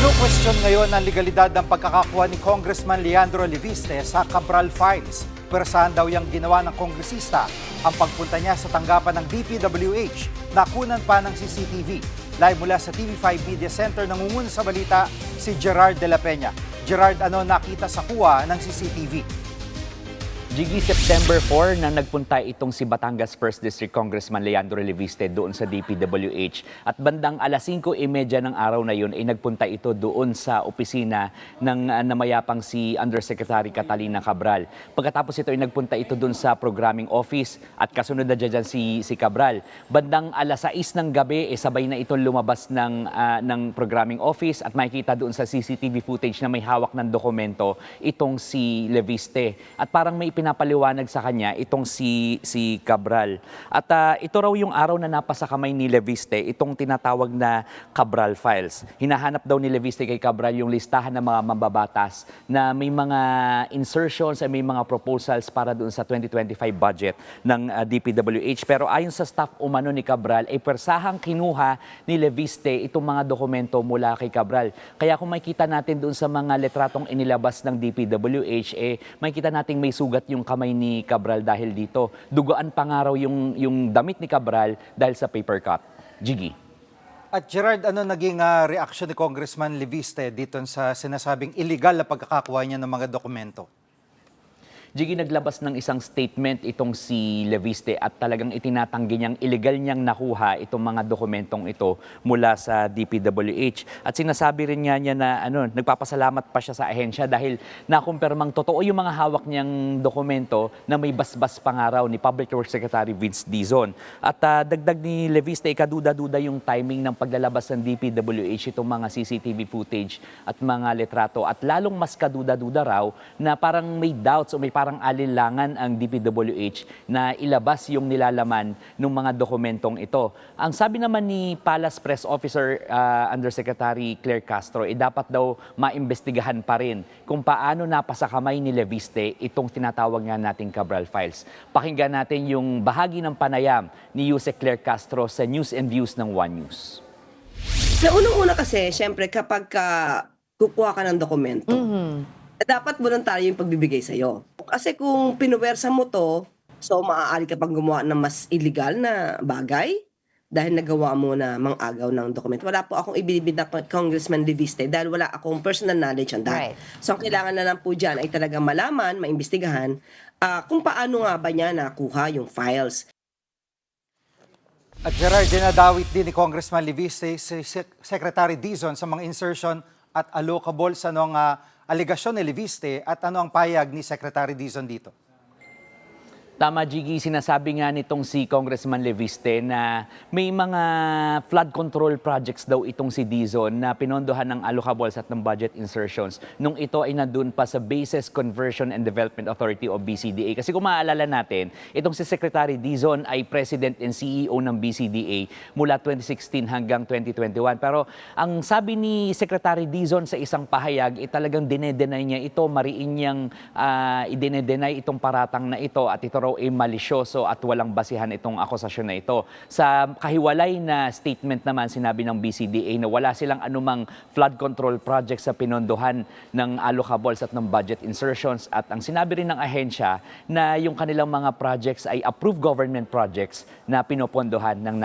Kino-question ngayon ang legalidad ng pagkakakuha ni Congressman Leandro Leviste sa Cabral Files. Pwersahan daw yung ginawa ng kongresista ang pagpunta niya sa tanggapan ng DPWH na kunan pa ng CCTV. Live mula sa TV5 Media Center, nangunguna sa balita si Gerard de la Peña. Gerard, ano nakita sa kuha ng CCTV? Jiggy, September 4 nang nagpunta itong si Batangas 1st District Congressman Leandro Leviste doon sa DPWH. At bandang alas 5:30 ng araw na yun ay nagpunta ito doon sa opisina ng namayapang si Undersecretary Catalina Cabral. Pagkatapos ito ay nagpunta ito doon sa programming office at kasunod na dyan si Cabral. Bandang alas 6 ng gabi, sabay na itong lumabas ng programming office at makikita doon sa CCTV footage na may hawak ng dokumento itong si Leviste. At parang may pinapaliwanag sa kanya itong si Cabral. At ito raw yung araw na napasa kamay ni Leviste, itong tinatawag na Cabral Files. Hinahanap daw ni Leviste kay Cabral yung listahan ng mga mambabatas na may mga insertions at may mga proposals para doon sa 2025 budget ng DPWH. Pero ayon sa staff umano ni Cabral, ay persahang kinuha ni Leviste itong mga dokumento mula kay Cabral. Kaya kung makita natin doon sa mga letratong inilabas ng DPWH, makikita natin may sugat yung kamay ni Cabral dahil dito. Dugaan pa nga raw yung damit ni Cabral dahil sa paper cut. Jiggy. At Gerard, ano naging reaksyon ni Congressman Leviste dito sa sinasabing illegal na pagkakakuha niya ng mga dokumento? Jiggy, naglabas ng isang statement itong si Leviste at talagang itinatanggi niyang illegal niyang nakuha itong mga dokumentong ito mula sa DPWH. At sinasabi rin niya na nagpapasalamat pa siya sa ahensya dahil nakumpirmang totoo yung mga hawak niyang dokumento na may basbas pangaraw ni Public Works Secretary Vince Dizon. At dagdag ni Leviste, ikaduda-duda yung timing ng paglalabas ng DPWH itong mga CCTV footage at mga letrato. At lalong mas kaduda-duda raw na parang may doubts o may parang alinlangan ang DPWH na ilabas yung nilalaman ng mga dokumentong ito. Ang sabi naman ni Palace Press Officer Undersecretary Claire Castro, dapat daw maimbestigahan pa rin kung paano napasa kamay ni Leviste itong tinatawag nga nating Cabral Files. Pakinggan natin yung bahagi ng panayam ni Yusek Claire Castro sa News and Views ng One News. Sa unang-una kasi, syempre kapag kukuha ka ng dokumento, dapat voluntaryo yung pagbibigay sa'yo. Kasi kung pinuwersa mo to, so maaari ka pang gumawa ng mas illegal na bagay dahil nagawa mo na mang-agaw ng dokumento. Wala po akong ibinibid na Congressman Leviste dahil wala akong personal knowledge on that. Right. So ang kailangan na lang po dyan ay talagang malaman, maimbestigahan kung paano nga ba niya nakuha yung files. At Gerard, dinadawit din ni Congressman Leviste si Secretary Dizon sa mga insertion at allocable sa aligasyon ni Leviste at ano ang payag ni Secretary Dizon dito? Tama, Jiggy, sinasabi nga nitong si Congressman Leviste na may mga flood control projects daw itong si Dizon na pinondohan ng allocables at ng budget insertions nung ito ay nandun pa sa Bases Conversion and Development Authority o BCDA. Kasi kung maaalala natin, itong si Secretary Dizon ay President and CEO ng BCDA mula 2016 hanggang 2021. Pero ang sabi ni Secretary Dizon sa isang pahayag, talagang dinedenay niya ito, mariin niyang idinedenay itong paratang na ito at ito ay malisyoso at walang basihan itong akusasyon na ito. Sa kahiwalay na statement naman, sinabi ng BCDA na wala silang anumang flood control project sa pinondohan ng allocables at ng budget insertions. At ang sinabi rin ng ahensya na yung kanilang mga projects ay approved government projects na pinopondohan ng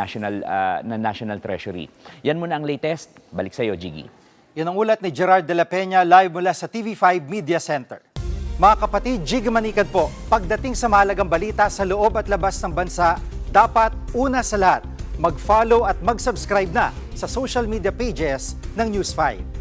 National Treasury. Yan muna ang latest. Balik sa iyo, Jiggy. Yan ang ulat ni Gerard de la Peña live mula sa TV5 Media Center. Mga kapatid, Jig Manikad po, pagdating sa mahalagang balita sa loob at labas ng bansa, dapat una sa lahat, mag-follow at mag-subscribe na sa social media pages ng News 5.